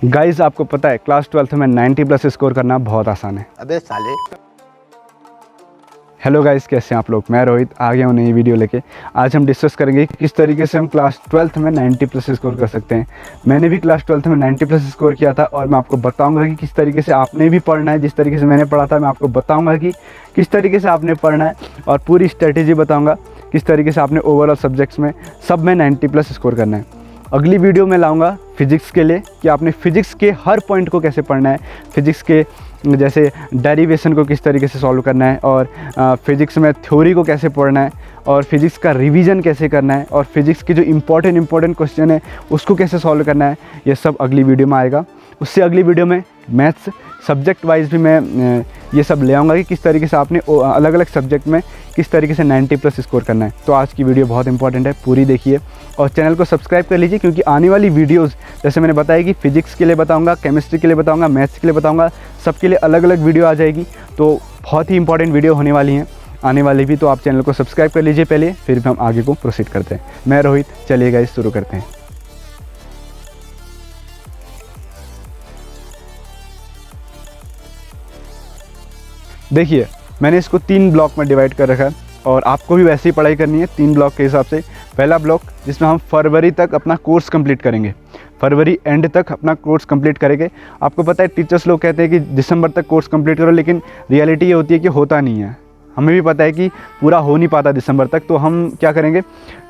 Guys आपको पता है क्लास 12th में 90 प्लस स्कोर करना बहुत आसान है। अबे साले। हेलो गाइस, कैसे हैं आप लोग। मैं रोहित आ गया हूँ नई वीडियो लेके। आज हम डिस्कस करेंगे कि किस तरीके से हम क्लास 12th में 90 प्लस स्कोर कर सकते हैं। मैंने भी क्लास 12th में 90 प्लस स्कोर किया था और मैं आपको बताऊंगा कि किस तरीके से आपने भी पढ़ना है। जिस तरीके से मैंने पढ़ा था मैं आपको बताऊंगा कि किस तरीके से आपने पढ़ना है और पूरी स्ट्रेटेजी बताऊँगा किस तरीके से आपने ओवरऑल सब्जेक्ट्स में सब में 90 प्लस स्कोर करना है। अगली वीडियो में लाऊंगा फिजिक्स के लिए कि आपने फिजिक्स के हर पॉइंट को कैसे पढ़ना है, फिजिक्स के जैसे डेरिवेशन को किस तरीके से सॉल्व करना है और फिजिक्स में थ्योरी को कैसे पढ़ना है और फिजिक्स का रिवीजन कैसे करना है और फिजिक्स के जो इम्पोर्टेंट क्वेश्चन है उसको कैसे सॉल्व करना है। ये सब अगली वीडियो में आएगा। उससे अगली वीडियो में मैथ्स सब्जेक्ट वाइज भी मैं ये सब ले आऊँगा कि किस तरीके से आपने अलग अलग सब्जेक्ट में किस तरीके से 90 प्लस स्कोर करना है। तो आज की वीडियो बहुत इंपॉर्टेंट है, पूरी देखिए और चैनल को सब्सक्राइब कर लीजिए, क्योंकि आने वाली वीडियोस जैसे मैंने बताया कि फिजिक्स के लिए बताऊंगा, केमिस्ट्री के लिए बताऊंगा, मैथ्स के लिए बताऊंगा, सबके लिए अलग अलग वीडियो आ जाएगी। तो बहुत ही इंपॉर्टेंट वीडियो होने वाली हैं आने वाली भी। तो आप चैनल को सब्सक्राइब कर लीजिए पहले, फिर हम आगे को प्रोसीड करते हैं। मैं रोहित, चलिए गाइस शुरू करते हैं। देखिए मैंने इसको 3 ब्लॉक में डिवाइड कर रखा है और आपको भी वैसे ही पढ़ाई करनी है 3 ब्लॉक के हिसाब से। पहला ब्लॉक जिसमें हम फरवरी तक अपना कोर्स कंप्लीट करेंगे, फरवरी एंड तक अपना कोर्स कंप्लीट करेंगे। आपको पता है टीचर्स लोग कहते हैं कि दिसंबर तक कोर्स कंप्लीट करो, लेकिन रियलिटी ये होती है कि होता नहीं है। हमें भी पता है कि पूरा हो नहीं पाता दिसंबर तक। तो हम क्या करेंगे,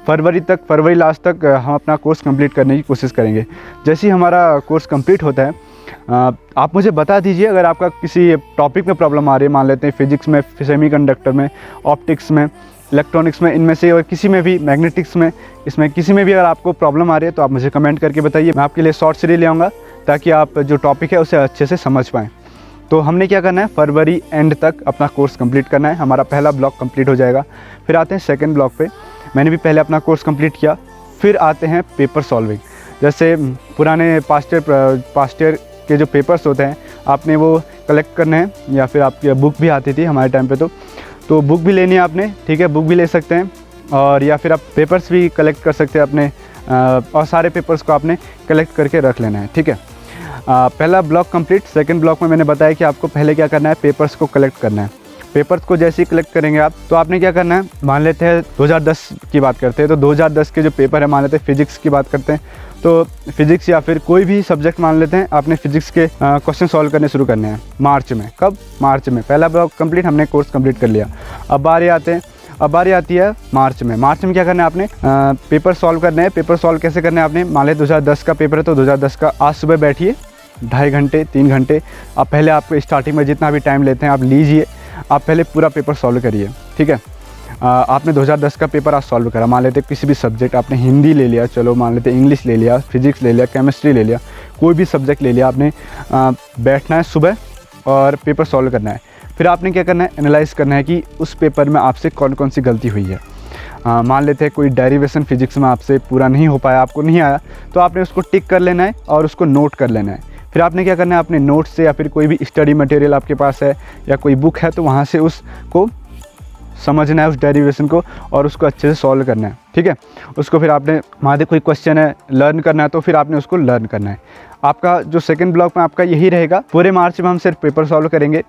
फरवरी लास्ट तक हम अपना कोर्स कंप्लीट करने की कोशिश करेंगे। जैसे ही हमारा कोर्स कंप्लीट होता है आप मुझे बता दीजिए अगर आपका किसी टॉपिक में प्रॉब्लम आ रही है। मान लेते हैं फिजिक्स में, सेमीकंडक्टर में, ऑप्टिक्स में, इलेक्ट्रॉनिक्स में, इनमें से और किसी में भी, मैग्नेटिक्स में, इसमें किसी में भी अगर आपको प्रॉब्लम आ रही है तो आप मुझे कमेंट करके बताइए। मैं आपके लिए शॉर्ट सीरीज ले आऊँगा ताकि आप जो टॉपिक है उसे अच्छे से समझ पाएँ। तो हमने क्या करना है, फरवरी एंड तक अपना कोर्स कंप्लीट करना है। हमारा पहला ब्लॉक कंप्लीट हो जाएगा। फिर आते हैं सेकंड ब्लॉक पे। मैंने भी पहले अपना कोर्स कंप्लीट किया। फिर आते हैं पेपर सॉल्विंग। जैसे पुराने पास्ट ईयर के जो पेपर्स होते हैं आपने वो कलेक्ट करने हैं, या फिर आपकी बुक भी आती थी हमारे टाइम पे तो बुक भी लेनी है आपने, ठीक है, बुक भी ले सकते हैं। और या फिर आप पेपर्स भी कलेक्ट कर सकते हैं अपने, और सारे पेपर्स को आपने कलेक्ट करके रख लेना है, ठीक है। पहला ब्लॉक कंप्लीट। सेकंड ब्लॉक में मैंने बताया कि आपको पहले क्या करना है, पेपर्स को कलेक्ट करना है। पेपर्स को जैसे ही कलेक्ट करेंगे आप तो आपने क्या करना है, मान लेते हैं 2010 की बात करते हैं तो 2010 के जो पेपर है, मान लेते हैं फिजिक्स की बात करते हैं तो फिजिक्स या फिर कोई भी सब्जेक्ट मान लेते हैं, आपने फिजिक्स के क्वेश्चन सॉल्व करने शुरू करने हैं मार्च में। कब? मार्च में। पहला ब्लॉक कंप्लीट, हमने कोर्स कंप्लीट कर लिया। अब बारी आती है मार्च में। मार्च में क्या करना है आपने, पेपर सॉल्व करने हैं। पेपर सॉल्व कैसे करना है आपने, मान लें 2010 का पेपर है तो 2010 का आज सुबह बैठिए 2.5 घंटे 3 घंटे। अब पहले आपको स्टार्टिंग में जितना भी टाइम लेते हैं आप लीजिए, आप पहले पूरा पेपर सॉल्व करिए, ठीक है। आपने 2010 का पेपर आज सॉल्व करा, मान लेते किसी भी सब्जेक्ट, आपने हिंदी ले लिया, चलो मान लेते इंग्लिश ले लिया, फिजिक्स ले लिया, केमिस्ट्री ले लिया, कोई भी सब्जेक्ट ले लिया, आपने बैठना है सुबह और पेपर सॉल्व करना है। फिर आपने क्या करना है, एनालाइज़ करना है कि उस पेपर में आपसे कौन कौन सी गलती हुई है। मान लेते हैं कोई डेरिवेशन फिजिक्स में आपसे पूरा नहीं हो पाया, आपको नहीं आया, तो आपने उसको टिक कर लेना है और उसको नोट कर लेना है। फिर आपने क्या करना है, अपने नोट्स से या फिर कोई भी स्टडी मटेरियल आपके पास है या कोई बुक है तो वहाँ से उसको समझना है, उस डेरिवेशन को, और उसको अच्छे से सॉल्व करना है, ठीक है। उसको फिर आपने, मान लीजिए कोई क्वेश्चन है लर्न करना है तो फिर आपने उसको लर्न करना है। आपका जो सेकंड ब्लॉक में आपका यही रहेगा। पूरे मार्च में हम सिर्फ पेपर सॉल्व करेंगे।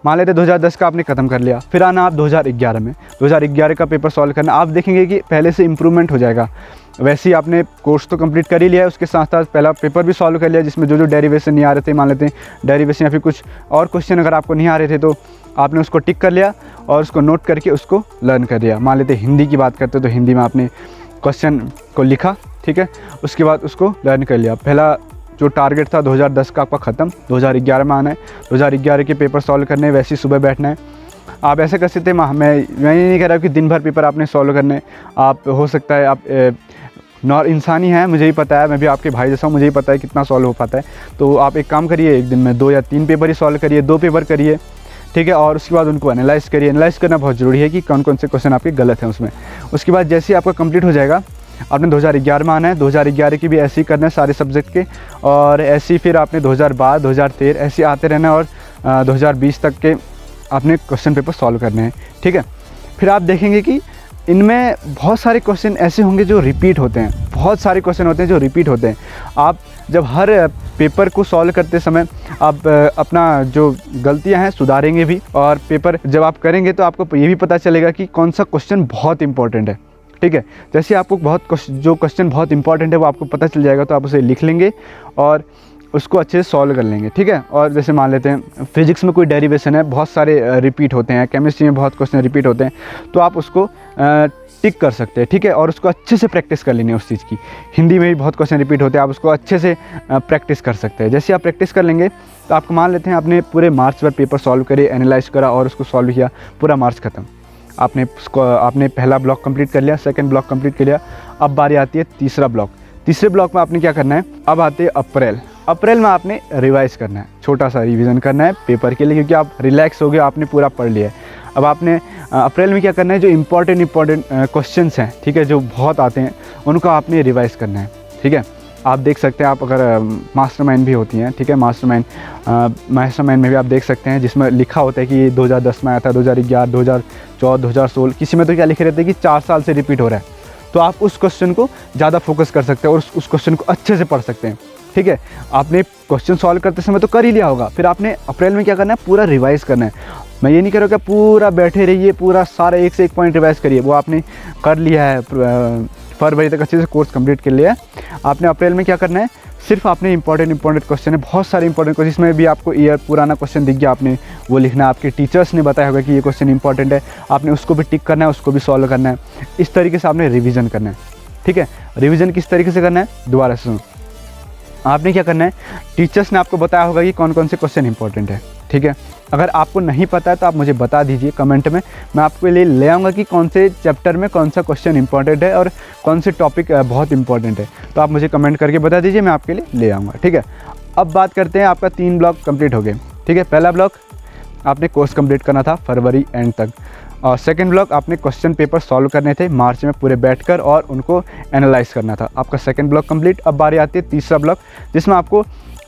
मान लेते 2010 का आपने ख़त्म कर लिया। फिर आना आप 2011 में, 2011 का पेपर सॉल्व करना। आप देखेंगे कि पहले से इम्प्रूवमेंट हो जाएगा। वैसे ही आपने कोर्स तो कंप्लीट कर ही लिया है, उसके साथ साथ पहला पेपर भी सॉल्व कर लिया जिसमें जो डेरिवेशन नहीं आ रहे थे, मान लेते हैं डेरिवेशन या फिर कुछ और क्वेश्चन अगर आपको नहीं आ रहे थे तो आपने उसको टिक कर लिया और उसको नोट करके उसको लर्न कर दिया। मान लेते हिंदी की बात करते तो हिंदी में आपने क्वेश्चन को लिखा, ठीक है, उसके बाद उसको लर्न कर लिया। पहला जो टारगेट था 2010 का आपका ख़त्म, 2011 में आना है, 2011 के पेपर सॉल्व करने, वैसे ही सुबह बैठना है। आप ऐसे कर सकते हैं, मैं नहीं कह रहा कि दिन भर पेपर आपने सॉल्व करने। आप हो सकता है आप इंसानी है, मुझे ही पता है, मैं भी आपके भाई जैसा हूँ, मुझे ही पता है कितना सॉल्व हो पाता है। तो आप एक काम करिए, एक दिन में 2 या 3 पेपर ही सॉल्व करिए, 2 पेपर करिए, ठीक है, और उसके बाद उनको एनालाइज़ करिए। एनालाइज़ करना बहुत ज़रूरी है कि कौन कौन से क्वेश्चन आपके गलत हैं उसमें। उसके बाद जैसे ही आपका कंप्लीट हो जाएगा, आपने 2011 में आना है, 2011 की भी ऐसे ही करना है सारे सब्जेक्ट के, और ऐसे ही फिर आपने 2012, 2013 ऐसे आते रहना है, और 2020 तक के आपने क्वेश्चन पेपर सॉल्व करने हैं, ठीक है। फिर आप देखेंगे कि इनमें बहुत सारे क्वेश्चन ऐसे होंगे जो रिपीट होते हैं, बहुत सारे क्वेश्चन होते हैं जो रिपीट होते हैं। आप जब हर पेपर को सॉल्व करते समय आप अपना जो गलतियां हैं सुधारेंगे भी, और पेपर जब आप करेंगे तो आपको ये भी पता चलेगा कि कौन सा क्वेश्चन बहुत इंपॉर्टेंट है। ठीक है, जैसे आपको जो क्वेश्चन बहुत इंपॉर्टेंट है वो आपको पता चल जाएगा तो आप उसे लिख लेंगे और उसको अच्छे से सॉल्व कर लेंगे। ठीक है, और जैसे मान लेते हैं फिजिक्स में कोई डेरिवेशन है, बहुत सारे रिपीट होते हैं, केमिस्ट्री में बहुत क्वेश्चन रिपीट होते हैं, तो आप उसको टिक कर सकते हैं। ठीक है, और उसको अच्छे से प्रैक्टिस कर लेनी है उस चीज़ की। हिंदी में भी बहुत क्वेश्चन रिपीट होते हैं, आप उसको अच्छे से प्रैक्टिस कर सकते हैं। जैसे आप प्रैक्टिस कर लेंगे तो आपको मान लेते हैं आपने पूरे मार्च भर पेपर सॉल्व करे, एनालाइज करा और उसको सॉल्व किया, पूरा मार्च खत्म, आपने पहला ब्लॉक कंप्लीट कर लिया, सेकंड ब्लॉक कंप्लीट कर लिया। अब बारी आती है तीसरा ब्लॉक। तीसरे ब्लॉक में आपने क्या करना है, अब आते हैं अप्रैल में आपने रिवाइज़ करना है, छोटा सा रिवीजन करना है पेपर के लिए, क्योंकि आप रिलैक्स हो गए, आपने पूरा पढ़ लिया है। अब आपने अप्रैल में क्या करना है, जो इम्पॉर्टेंट क्वेश्चंस हैं, ठीक है, जो बहुत आते हैं, उनको आपने रिवाइज़ करना है। ठीक है, आप देख सकते हैं, आप अगर मास्टरमाइंड भी होती हैं, ठीक है, मास्टरमाइंड में भी आप देख सकते हैं जिसमें लिखा होता है कि ये 2010 में आया था, 2011, 2014, 2016, किसी में तो क्या लिखे रहते हैं कि 4 साल से रिपीट हो रहा है। तो आप उस क्वेश्चन को ज़्यादा फोकस कर सकते हैं और उस क्वेश्चन को अच्छे से पढ़ सकते हैं। ठीक है, आपने क्वेश्चन सॉल्व करते समय तो कर ही लिया होगा, फिर आपने अप्रैल में क्या करना है, पूरा रिवाइज़ करना है। मैं ये नहीं कह रहा कि पूरा बैठे रहिए, पूरा सारा एक से एक पॉइंट रिवाइज़ करिए, वो आपने कर लिया है, फरवरी तक अच्छे से कोर्स कंप्लीट कर लिया है। आपने अप्रैल में क्या करना है, सिर्फ आपने इंपॉर्टेंट क्वेश्चन है, बहुत सारे इंपॉर्टेंट क्वेश्चन, जिसमें भी आपको ईयर पुराना क्वेश्चन दिख गया, आपने वो लिखना है। आपके टीचर्स ने बताया होगा कि ये क्वेश्चन इंपॉर्टेंट है, आपने उसको भी टिक करना है, उसको भी सॉल्व करना है। इस तरीके से आपने रिवीजन करना है। ठीक है, रिवीजन किस तरीके से करना है, दोबारा से सुनो। आपने क्या करना है, टीचर्स ने आपको बताया होगा कि कौन कौन से क्वेश्चन इंपॉर्टेंट है। ठीक है, अगर आपको नहीं पता है तो आप मुझे बता दीजिए कमेंट में, मैं आपके लिए ले आऊँगा कि कौन से चैप्टर में कौन सा क्वेश्चन इंपॉर्टेंट है और कौन से टॉपिक बहुत इंपॉर्टेंट है। तो आप मुझे कमेंट करके बता दीजिए, मैं आपके लिए ले आऊँगा। ठीक है, अब बात करते हैं, आपका 3 ब्लॉक कंप्लीट हो गए। ठीक है, पहला ब्लॉक आपने कोर्स कंप्लीट करना था फरवरी एंड तक, और सेकंड ब्लॉक आपने क्वेश्चन पेपर सॉल्व करने थे मार्च में पूरे बैठकर और उनको एनालाइज करना था। आपका सेकंड ब्लॉक कंप्लीट। अब बारी आती है तीसरा ब्लॉक, जिसमें आपको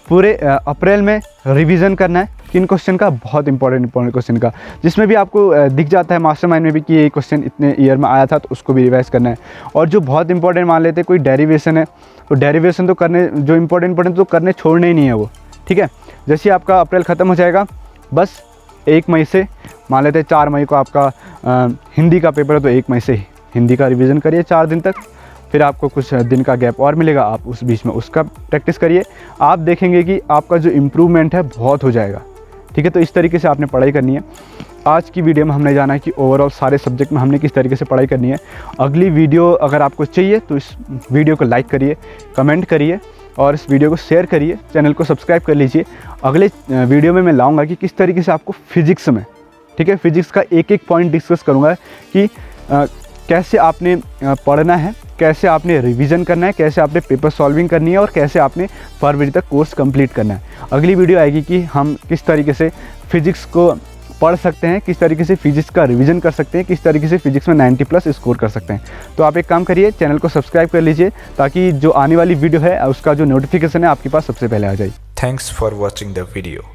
पूरे अप्रैल में रिवीजन करना है। किन क्वेश्चन का, बहुत इंपॉर्टेंट क्वेश्चन का, जिसमें भी आपको दिख जाता है मास्टरमाइंड में भी कि ये क्वेश्चन इतने ईयर में आया था, तो उसको भी रिवाइज करना है। और जो बहुत इंपॉर्टेंट मान लेते हैं, कोई डेरिवेशन है तो डेरिवेशन तो करने, जो इंपॉर्टेंट तो करने छोड़ने ही नहीं है वो। ठीक है, जैसे आपका अप्रैल ख़त्म हो जाएगा, बस 1 मई से मान लेते हैं 4 मई को आपका हिंदी का पेपर है, तो 1 मई से हिंदी का रिवीजन करिए 4 दिन तक। फिर आपको कुछ दिन का गैप और मिलेगा, आप उस बीच में उसका प्रैक्टिस करिए। आप देखेंगे कि आपका जो इम्प्रूवमेंट है बहुत हो जाएगा। ठीक है, तो इस तरीके से आपने पढ़ाई करनी है। आज की वीडियो में हमने जाना है कि ओवरऑल सारे सब्जेक्ट में हमने किस तरीके से पढ़ाई करनी है। अगली वीडियो अगर आपको चाहिए तो इस वीडियो को लाइक करिए, कमेंट करिए और इस वीडियो को शेयर करिए, चैनल को सब्सक्राइब कर लीजिए। अगले वीडियो में मैं लाऊंगा कि किस तरीके से आपको फिजिक्स में, ठीक है, फिजिक्स का एक एक पॉइंट डिस्कस करूंगा कि कैसे आपने पढ़ना है, कैसे आपने रिवीजन करना है, कैसे आपने पेपर सॉल्विंग करनी है और कैसे आपने फरवरी तक कोर्स कंप्लीट करना है। अगली वीडियो आएगी कि हम किस तरीके से फिजिक्स को पढ़ सकते हैं, किस तरीके से फिजिक्स का रिवीजन कर सकते हैं, किस तरीके से फिजिक्स में 90+ स्कोर कर सकते हैं। तो आप एक काम करिए, चैनल को सब्सक्राइब कर लीजिए ताकि जो आने वाली वीडियो है उसका जो नोटिफिकेशन है आपके पास सबसे पहले आ जाए। Thanks for watching the video.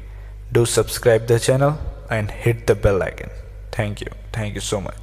Do subscribe the channel and hit the bell icon. Thank you so much.